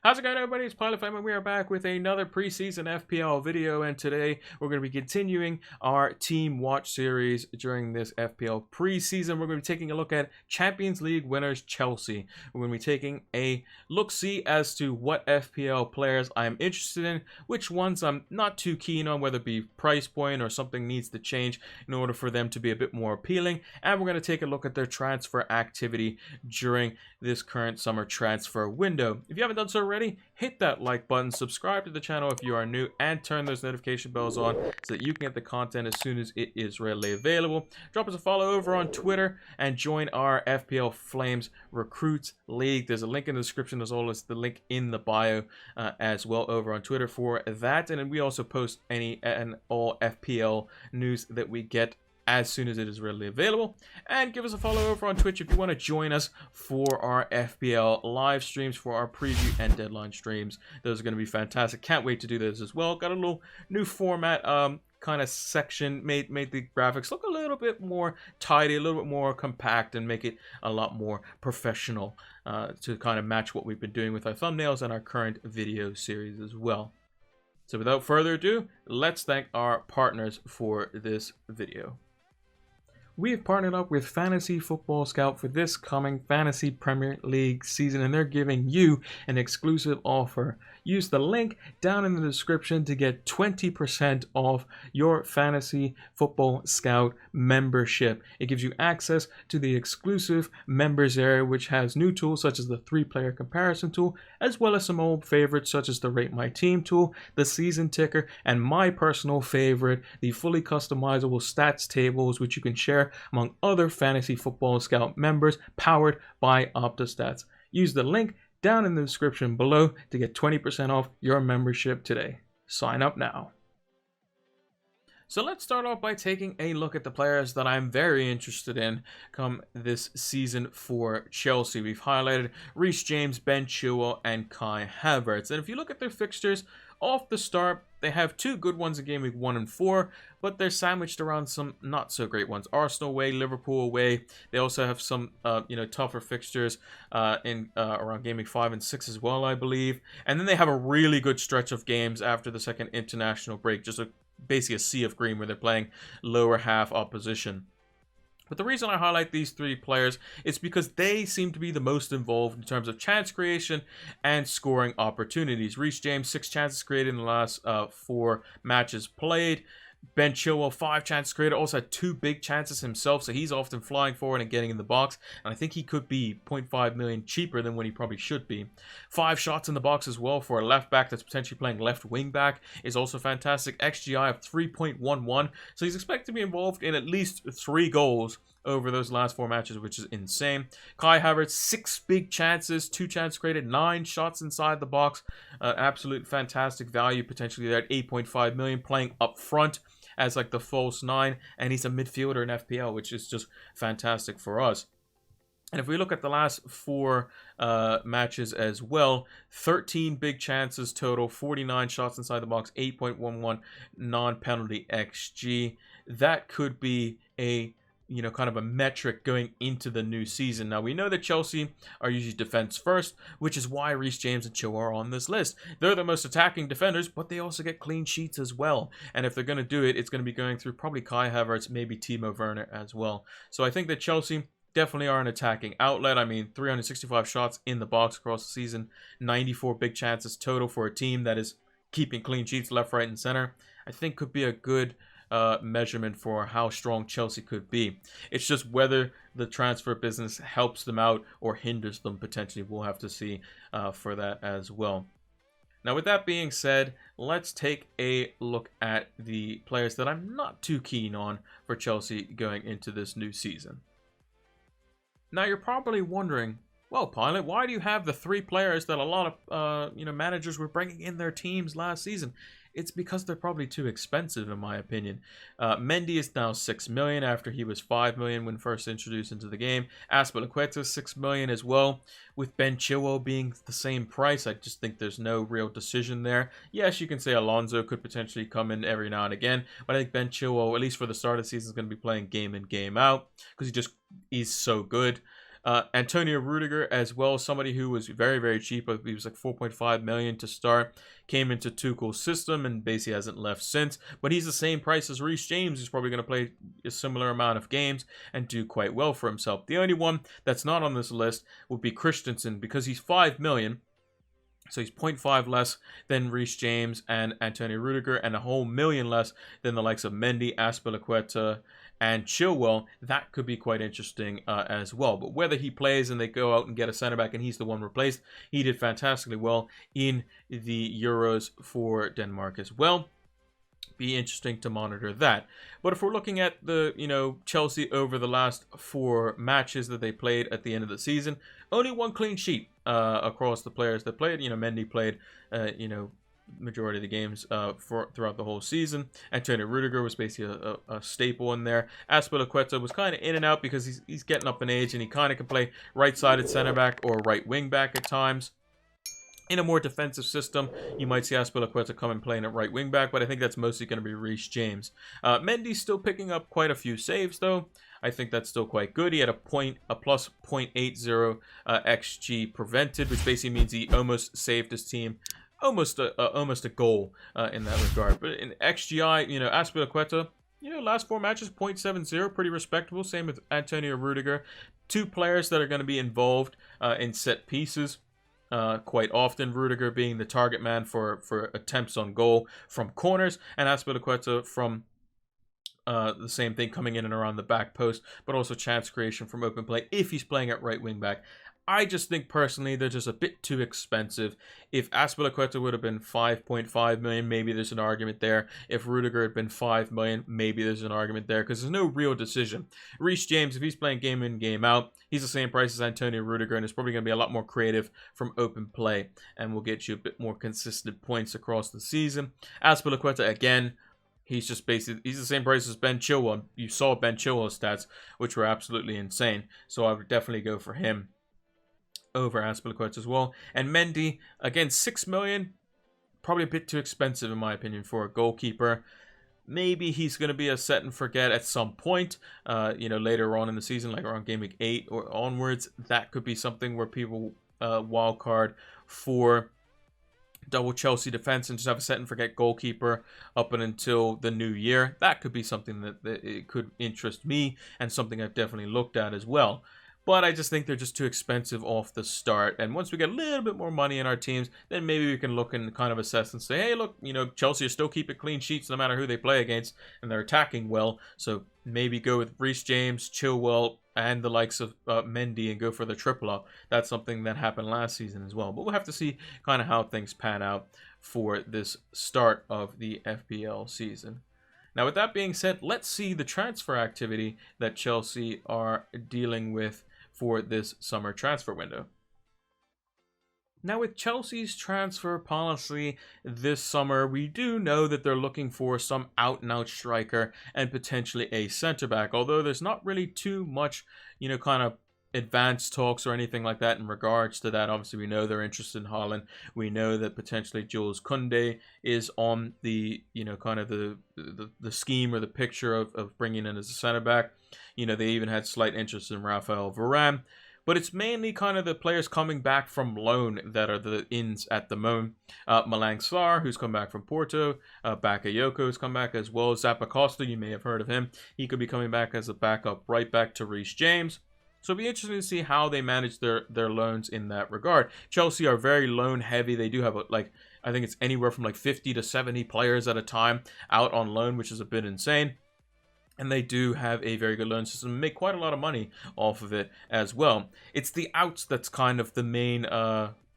How's it going, everybody? It's Pilot Flame, and we are back with another preseason FPL video. And today we're going to be continuing our Team Watch series during this FPL preseason. We're going to be taking a look at Champions League winners Chelsea. We're going to be taking a look-see as to what FPL players I'm interested in, which ones I'm not too keen on, whether it be price point or something needs to change in order for them to be a bit more appealing. And we're going to take a look at their transfer activity during this current summer transfer window. If you haven't done so already, hit that like button, subscribe to the channel if you are new, and turn those notification bells on so that you can get the content as soon as it is readily available. Drop us a follow over on Twitter and join our FPL Flames Recruits League. There's a link in the description as well as the link in the bio as well over on Twitter for that. And then we also post any and all FPL news that we get as soon as it is readily available. And give us a follow over on Twitch if you want to join us for our FPL live streams, for our preview and deadline streams. Those are going to be fantastic. Can't wait to do those as well. Got a little new format kind of section, made the graphics look a little bit more tidy, a little bit more compact, and make it a lot more professional to kind of match what we've been doing with our thumbnails and our current video series as well. So without further ado, let's thank our partners for this video. We have partnered up with Fantasy Football Scout for this coming Fantasy Premier League season, and they're giving you an exclusive offer. Use the link down in the description to get 20% off your Fantasy Football Scout membership. It gives you access to the exclusive members area, which has new tools such as the 3-player comparison tool, as well as some old favorites such as the Rate My Team tool, the Season Ticker, and my personal favorite, the fully customizable stats tables, which you can share among other Fantasy Football Scout members, powered by Opta Stats. Use the link down in the description below to get 20% off your membership today. Sign up now. So let's start off by taking a look at the players that I'm very interested in come this season for Chelsea. We've highlighted Reece James, Ben Chilwell, and Kai Havertz. And if you look at their fixtures off the start, they have 2 good ones in game week 1 and 4, but they're sandwiched around some not so great ones. Arsenal away, Liverpool away. They also have some tougher fixtures in around game week 5 and 6 as well, I believe. And then they have a really good stretch of games after the second international break, just basically a sea of green where they're playing lower half opposition. But the reason I highlight these 3 players is because they seem to be the most involved in terms of chance creation and scoring opportunities. Reece James, 6 chances created in the last 4 matches played. Ben Chilwell, 5 chances created, also had 2 big chances himself, so he's often flying forward and getting in the box, and I think he could be 0.5 million cheaper than what he probably should be. 5 shots in the box as well for a left back that's potentially playing left wing back is also fantastic. XGI of 3.11, so he's expected to be involved in at least 3 goals over those last 4 matches, which is insane. Kai Havertz, 6 big chances, 2 chances created, 9 shots inside the box. Absolute fantastic value potentially there at 8.5 million, playing up front as like the false 9, and he's a midfielder in FPL, which is just fantastic for us. And if we look at the last 4 matches as well, 13 big chances total, 49 shots inside the box, 8.11 non-penalty XG. That could be a kind of a metric going into the new season. Now, we know that Chelsea are usually defense first, which is why Reece James and Chilwell are on this list. They're the most attacking defenders, but they also get clean sheets as well. And if they're going to do it, it's going to be going through probably Kai Havertz, maybe Timo Werner as well. So I think that Chelsea definitely are an attacking outlet. I mean, 365 shots in the box across the season, 94 big chances total for a team that is keeping clean sheets left, right, and center. I think could be a good measurement for how strong Chelsea could be. It's just whether the transfer business helps them out or hinders them potentially. We'll have to see for that as well. Now, with that being said, let's take a look at the players that I'm not too keen on for Chelsea going into this new season. Now, you're probably wondering, well, Pilot, why do you have the 3 players that a lot of managers were bringing in their teams last season? It's because they're probably too expensive, in my opinion. Mendy is now 6 million after he was 5 million when first introduced into the game. Azpilicueta 6 million as well. With Ben Chilwell being the same price, I just think there's no real decision there. Yes, you can say Alonso could potentially come in every now and again, but I think Ben Chilwell, at least for the start of the season, is going to be playing game in, game out because he's so good. Antonio Rudiger as well, somebody who was very, very cheap. He was like 4.5 million to start. Came into Tuchel's system and basically hasn't left since. But he's the same price as Reece James. He's probably going to play a similar amount of games and do quite well for himself. The only one that's not on this list would be Christensen, because he's 5 million. So he's 0.5 less than Reece James and Antonio Rudiger, and a whole million less than the likes of Mendy, Azpilicueta, and Chilwell. That could be quite interesting as well. But whether he plays and they go out and get a center back and he's the one replaced, he did fantastically well in the Euros for Denmark as well. Be interesting to monitor that. But if we're looking at the, Chelsea over the last 4 matches that they played at the end of the season, only 1 clean sheet across the players that played. Mendy played, majority of the games throughout the whole season. Antonio Rudiger was basically a staple in there. Azpilicueta was kind of in and out because he's getting up in age, and he kind of can play right-sided center back or right wing back at times. In a more defensive system, you might see Azpilicueta come and playing at right wing back, but I think that's mostly going to be Reece James. Mendy's still picking up quite a few saves, though. I think that's still quite good. He had a plus 0.80 XG prevented, which basically means he almost saved his team. Almost a goal in that regard. But in XGI, Azpilicueta, last 4 matches, 0.70, pretty respectable. Same with Antonio Rudiger. 2 players that are going to be involved in set pieces. Quite often, Rudiger being the target man for attempts on goal from corners, and Azpilicueta from the same thing, coming in and around the back post, but also chance creation from open play if he's playing at right wing back. I just think personally they're just a bit too expensive. If Azpilicueta would have been 5.5 million, maybe there's an argument there. If Rudiger had been 5 million, maybe there's an argument there, because there's no real decision. Reece James, if he's playing game in, game out, he's the same price as Antonio Rudiger, and it's probably going to be a lot more creative from open play, and will get you a bit more consistent points across the season. Azpilicueta, again, he's the same price as Ben Chilwell. You saw Ben Chilwell's stats, which were absolutely insane, so I would definitely go for him over Azpilicueta as well. And Mendy, again, 6 million, probably a bit too expensive in my opinion for a goalkeeper. Maybe he's going to be a set and forget at some point, later on in the season, like around game week 8 or onwards. That could be something where people wild card for double Chelsea defense and just have a set and forget goalkeeper up until the new year. That could be something that it could interest me, and something I've definitely looked at as well. But I just think they're just too expensive off the start. And once we get a little bit more money in our teams, then maybe we can look and kind of assess and say, hey, look, Chelsea are still keeping clean sheets no matter who they play against, and they're attacking well. So maybe go with Reece James, Chilwell, and the likes of Mendy and go for the triple up. That's something that happened last season as well. But we'll have to see kind of how things pan out for this start of the FPL season. Now, with that being said, let's see the transfer activity that Chelsea are dealing with for this summer transfer window. Now, with Chelsea's transfer policy this summer, we do know that they're looking for some out-and-out striker and potentially a centre-back, although there's not really too much, kind of advanced talks or anything like that in regards to that. Obviously, we know they're interested in Haaland. We know that potentially Jules Koundé is on the, kind of the scheme or the picture of bringing in as a centre-back. They even had slight interest in Raphael Varane. But it's mainly kind of the players coming back from loan that are the ins at the moment. Malang Sarr, who's come back from Porto. Bakayoko, who's come back as well. Zappacosta, you may have heard of him. He could be coming back as a backup right back to Reece James. So it'll be interesting to see how they manage their loans in that regard. Chelsea are very loan heavy. They do have I think it's anywhere from 50 to 70 players at a time out on loan, which is a bit insane. And they do have a very good loan system and make quite a lot of money off of it as well. It's the outs that's kind of the main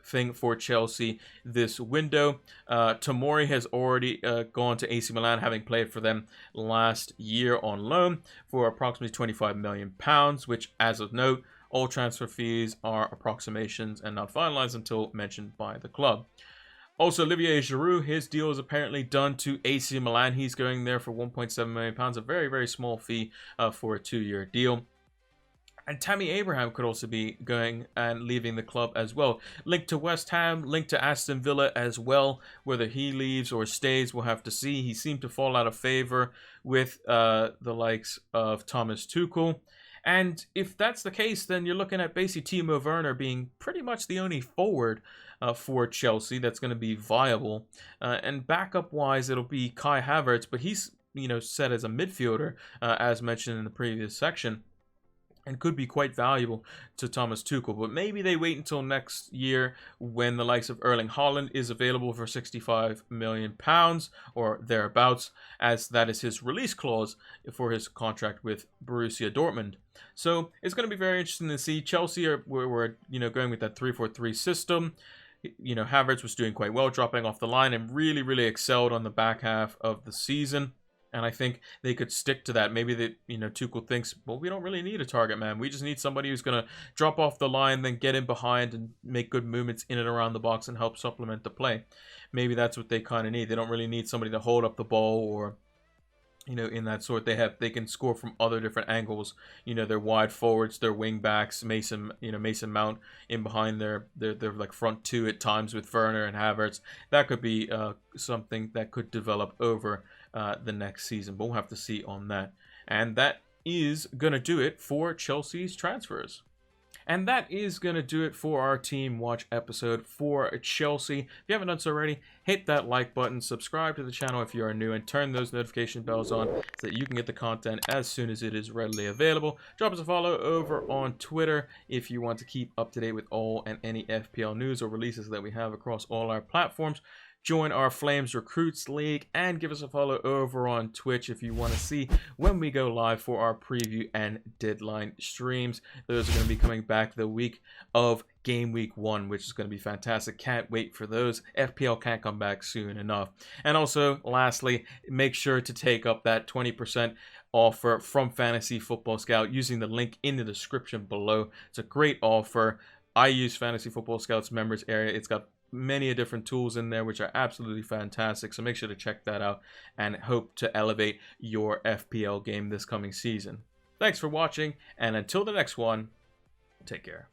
thing for Chelsea this window. Tomori has already gone to AC Milan, having played for them last year on loan for approximately £25 million, which, as of note, all transfer fees are approximations and not finalized until mentioned by the club. Also, Olivier Giroud, his deal is apparently done to AC Milan. He's going there for £1.7 million, a very, very small fee for a 2-year deal. And Tammy Abraham could also be going and leaving the club as well. Linked to West Ham, linked to Aston Villa as well. Whether he leaves or stays, we'll have to see. He seemed to fall out of favor with the likes of Thomas Tuchel. And if that's the case, then you're looking at basically Timo Werner being pretty much the only forward for Chelsea that's going to be viable. And backup-wise, it'll be Kai Havertz, but he's set as a midfielder, as mentioned in the previous section, and could be quite valuable to Thomas Tuchel. But maybe they wait until next year when the likes of Erling Haaland is available for £65 million or thereabouts, as that is his release clause for his contract with Borussia Dortmund. So it's going to be very interesting to see. Chelsea we're going with that 3-4-3 system. Havertz was doing quite well, dropping off the line, and really excelled on the back half of the season. And I think they could stick to that. Maybe Tuchel thinks, well, we don't really need a target man. We just need somebody who's going to drop off the line, then get in behind and make good movements in and around the box and help supplement the play. Maybe that's what they kind of need. They don't really need somebody to hold up the ball or, in that sort. They can score from other different angles. Their wide forwards, their wing backs, Mason Mount in behind their like front two at times with Werner and Havertz. That could be something that could develop over the next season, but we'll have to see on that. And that is gonna do it for Chelsea's transfers. And that is going to do it for our Team Watch episode for Chelsea. If you haven't done so already, hit that like button, subscribe to the channel if you are new, and turn those notification bells on so that you can get the content as soon as it is readily available. Drop us a follow over on Twitter if you want to keep up to date with all and any FPL news or releases that we have across all our platforms. Join our Flames Recruits League, and give us a follow over on Twitch if you want to see when we go live for our preview and deadline streams. Those are going to be coming back the week of Game Week 1, which is going to be fantastic. Can't wait for those. FPL can't come back soon enough. And also, lastly, make sure to take up that 20% offer from Fantasy Football Scout using the link in the description below. It's a great offer. I use Fantasy Football Scout's members area. It's got many different tools in there which are absolutely fantastic, so make sure to check that out and hope to elevate your FPL game this coming season. Thanks for watching, and until the next one, take care.